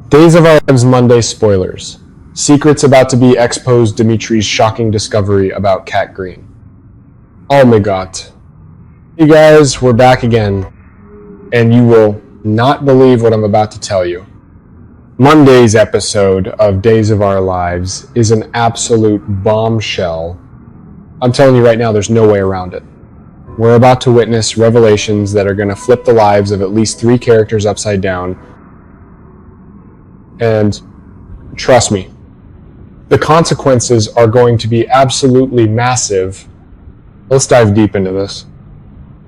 Days of Our Lives Monday spoilers. Secrets about to be exposed. Dimitri's shocking discovery about Kat Greene. Oh my god. Hey guys, we're back again. And you will not believe what I'm about to tell you. Monday's episode of Days of Our Lives is an absolute bombshell. I'm telling you right now, there's no way around it. We're about to witness revelations that are going to flip the lives of at least 3 characters upside down. And trust me, the consequences are going to be absolutely massive. Let's dive deep into this.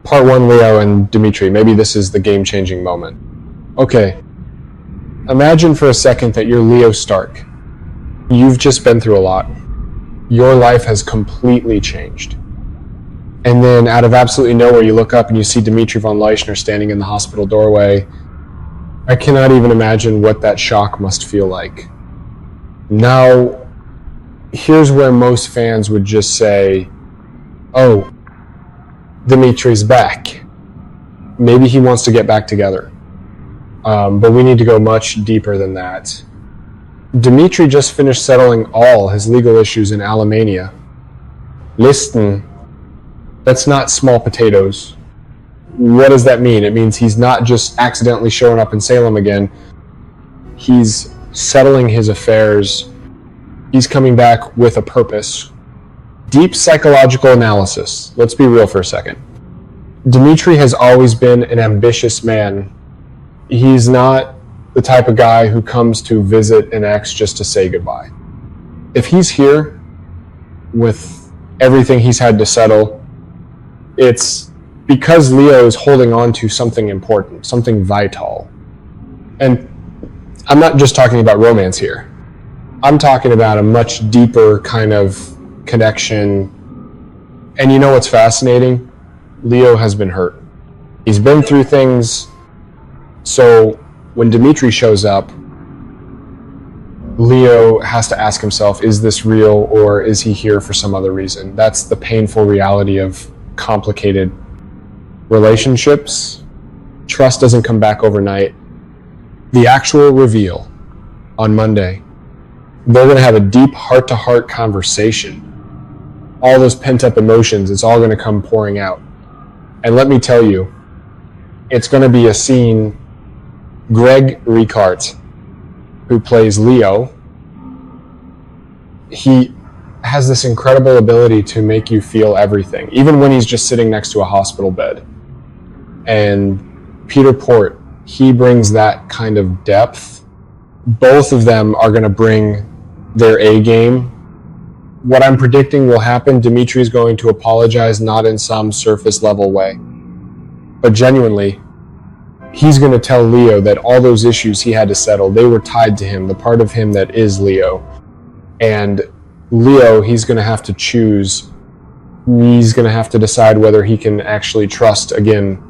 Part 1, Leo and Dimitri. Maybe this is the game-changing moment. Okay, imagine for a second that you're Leo Stark. You've just been through a lot. Your life has completely changed. And then out of absolutely nowhere, you look up and you see Dimitri von Leuschner standing in the hospital doorway. I cannot even imagine what that shock must feel like. Now, here's where most fans would just say, oh, Dimitri's back. Maybe he wants to get back together. But we need to go much deeper than that. Dimitri just finished settling all his legal issues in Alemania. Listen, that's not small potatoes. What does that mean? It means he's not just accidentally showing up in Salem again. He's settling his affairs. He's coming back with a purpose. Deep psychological analysis. Let's be real for a second. Dimitri has always been an ambitious man. He's not the type of guy who comes to visit an ex just to say goodbye. If he's here with everything he's had to settle, it's because Leo is holding on to something important, something vital. And I'm not just talking about romance here. I'm talking about a much deeper kind of connection. And you know what's fascinating? Leo has been hurt. He's been through things. So when Dimitri shows up, Leo has to ask himself, is this real or is he here for some other reason? That's the painful reality of complicated relationships. Trust doesn't come back overnight. The actual reveal on Monday, they're going to have a deep heart-to-heart conversation. All those pent-up emotions, it's all going to come pouring out. And let me tell you, it's going to be a scene. Greg Ricart, who plays Leo, he has this incredible ability to make you feel everything, even when he's just sitting next to a hospital bed. And Peter Port, he brings that kind of depth. Both of them are going to bring their A game. What I'm predicting will happen, Dimitri's going to apologize, not in some surface level way, but genuinely, he's going to tell Leo that all those issues he had to settle, they were tied to him, the part of him that is Leo. And Leo, he's going to have to choose. He's going to have to decide whether he can actually trust again.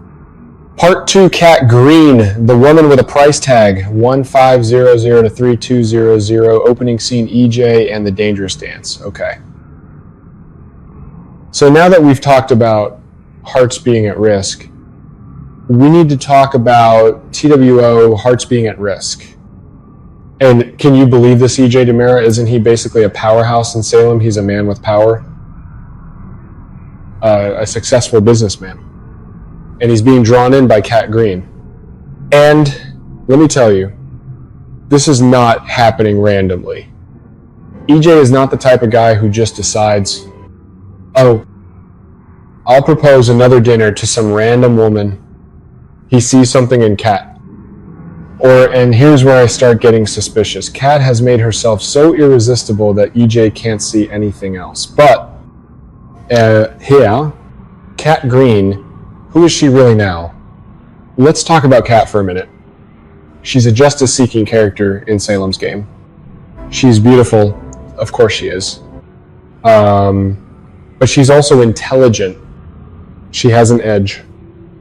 Part 2, Kat Greene, the woman with a price tag, 1500 to 3200, opening scene EJ and the dangerous dance. Okay. So now that we've talked about hearts being at risk, we need to talk about TWO, hearts being at risk. And can you believe this, EJ DiMera? Isn't he basically a powerhouse in Salem? He's a man with power, a successful businessman. And he's being drawn in by Kat Greene. And let me tell you, this is not happening randomly. EJ is not the type of guy who just decides, oh, I'll propose another dinner to some random woman. He sees something in Kat. And here's where I start getting suspicious. Kat has made herself so irresistible that EJ can't see anything else. But here, Kat Greene, who is she really now? Let's talk about Kat for a minute. She's a justice-seeking character in Salem's game. She's beautiful, of course she is. But she's also intelligent. She has an edge.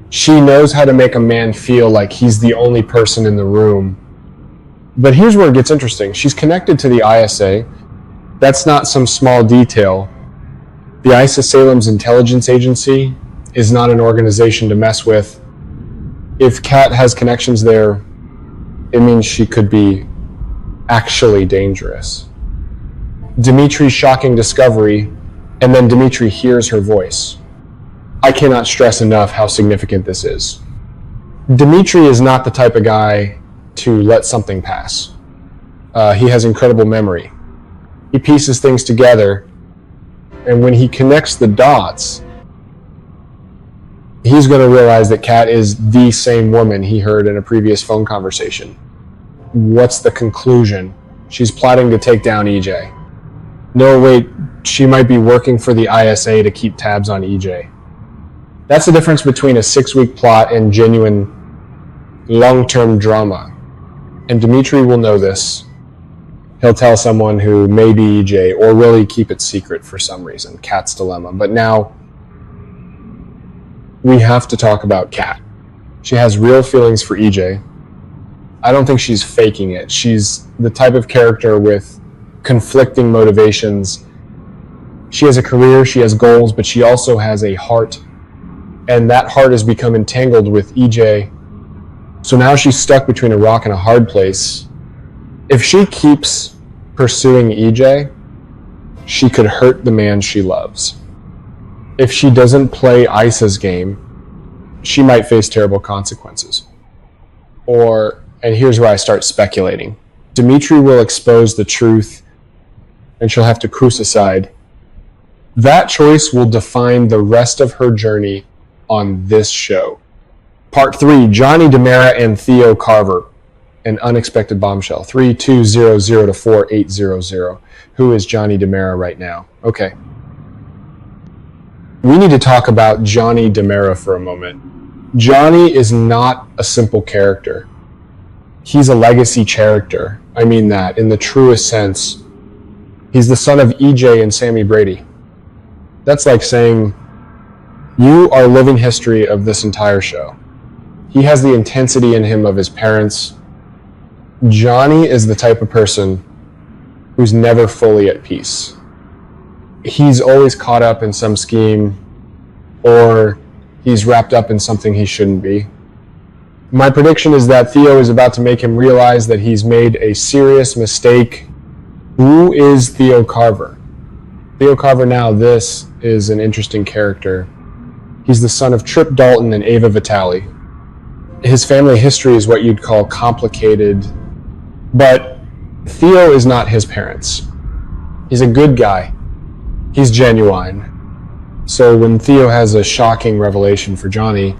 She knows how to make a man feel like he's the only person in the room. But here's where it gets interesting. She's connected to the ISA. That's not some small detail. The ISA, Salem's intelligence agency, is not an organization to mess with. If Kat has connections there, it means she could be actually dangerous. Dimitri's shocking discovery, and then Dimitri hears her voice. I cannot stress enough how significant this is. Dimitri is not the type of guy to let something pass. He has incredible memory. He pieces things together, and when he connects the dots, he's going to realize that Kat is the same woman he heard in a previous phone conversation. What's the conclusion? She's plotting to take down EJ. No, wait, she might be working for the ISA to keep tabs on EJ. That's the difference between a 6-week plot and genuine long-term drama. And Dimitri will know this. He'll tell someone who may be EJ, or really keep it secret for some reason. Kat's dilemma. But now, we have to talk about Kat. She has real feelings for EJ. I don't think she's faking it. She's the type of character with conflicting motivations. She has a career, she has goals, but she also has a heart. And that heart has become entangled with EJ. So now she's stuck between a rock and a hard place. If she keeps pursuing EJ, she could hurt the man she loves. If she doesn't play Isa's game, she might face terrible consequences. And here's where I start speculating. Dimitri will expose the truth, and she'll have to crucicide. That choice will define the rest of her journey on this show. Part 3, Johnny DiMera and Theo Carver, an unexpected bombshell. 3200 to 4800. Who is Johnny DiMera right now? Okay. We need to talk about Johnny DiMera for a moment. Johnny is not a simple character. He's a legacy character. I mean that in the truest sense. He's the son of EJ and Sammy Brady. That's like saying, you are living history of this entire show. He has the intensity in him of his parents. Johnny is the type of person who's never fully at peace. He's always caught up in some scheme, or he's wrapped up in something he shouldn't be. My prediction is that Theo is about to make him realize that he's made a serious mistake. Who is Theo Carver? Theo Carver now, this is an interesting character. He's the son of Trip Dalton and Ava Vitale. His family history is what you'd call complicated, but Theo is not his parents. He's a good guy. He's genuine. So when Theo has a shocking revelation for Johnny,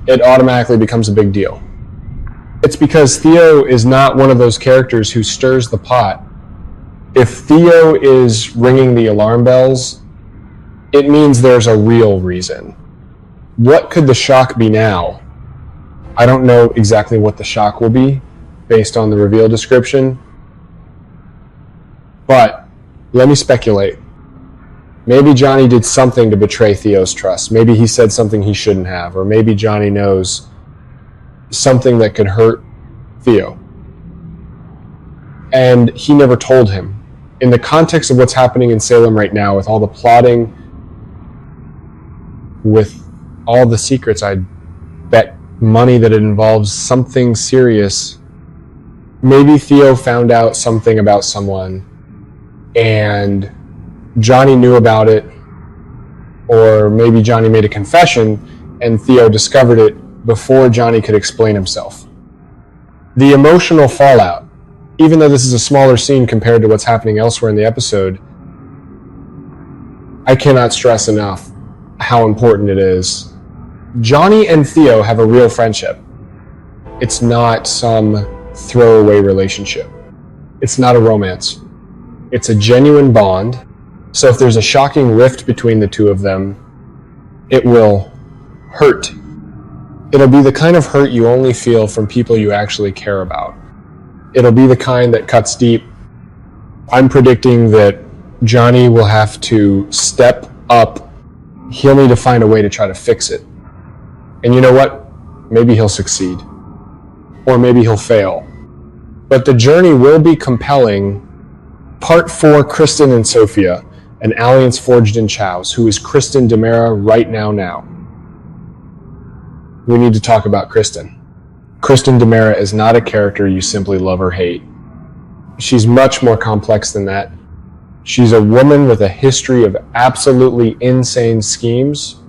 it automatically becomes a big deal. It's because Theo is not one of those characters who stirs the pot. If Theo is ringing the alarm bells, it means there's a real reason. What could the shock be now? I don't know exactly what the shock will be based on the reveal description, but let me speculate. Maybe Johnny did something to betray Theo's trust. Maybe he said something he shouldn't have, or maybe Johnny knows something that could hurt Theo, and he never told him. In the context of what's happening in Salem right now, with all the plotting, with all the secrets, I'd bet money that it involves something serious. Maybe Theo found out something about someone, and Johnny knew about it, or maybe Johnny made a confession and Theo discovered it before Johnny could explain himself. The emotional fallout, even though this is a smaller scene compared to what's happening elsewhere in the episode, I cannot stress enough how important it is. Johnny and Theo have a real friendship. It's not some throwaway relationship. It's not a romance. It's a genuine bond. So if there's a shocking rift between the two of them, it will hurt. It'll be the kind of hurt you only feel from people you actually care about. It'll be the kind that cuts deep. I'm predicting that Johnny will have to step up. He'll need to find a way to try to fix it. And you know what? Maybe he'll succeed. Or maybe he'll fail. But the journey will be compelling. Part 4, Kristen and Sophia, an alliance forged in Chow's. Who is Kristen DiMera right now? We need to talk about Kristen. Kristen DiMera is not a character you simply love or hate. She's much more complex than that. She's a woman with a history of absolutely insane schemes.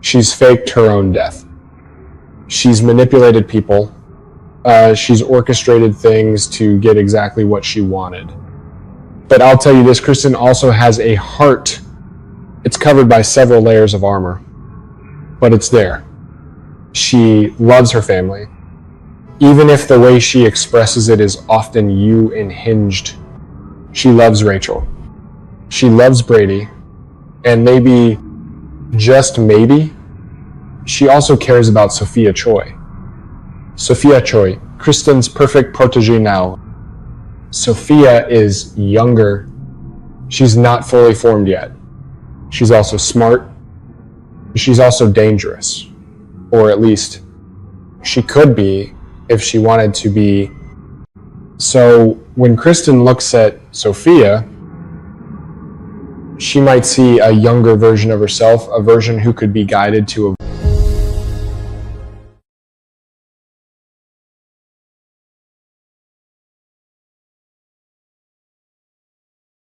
She's faked her own death. She's manipulated people. She's orchestrated things to get exactly what she wanted. But I'll tell you this, Kristen also has a heart. It's covered by several layers of armor, but it's there. She loves her family, even if the way she expresses it is often you-unhinged. She loves Rachel. She loves Brady, and maybe, just maybe, she also cares about Sophia Choi. Sophia Choi, Kristen's perfect protege now. Sophia is younger. She's not fully formed yet. She's also smart. She's also dangerous. Or at least, she could be if she wanted to be. So when Kristen looks at Sophia, she might see a younger version of herself, a version who could be guided to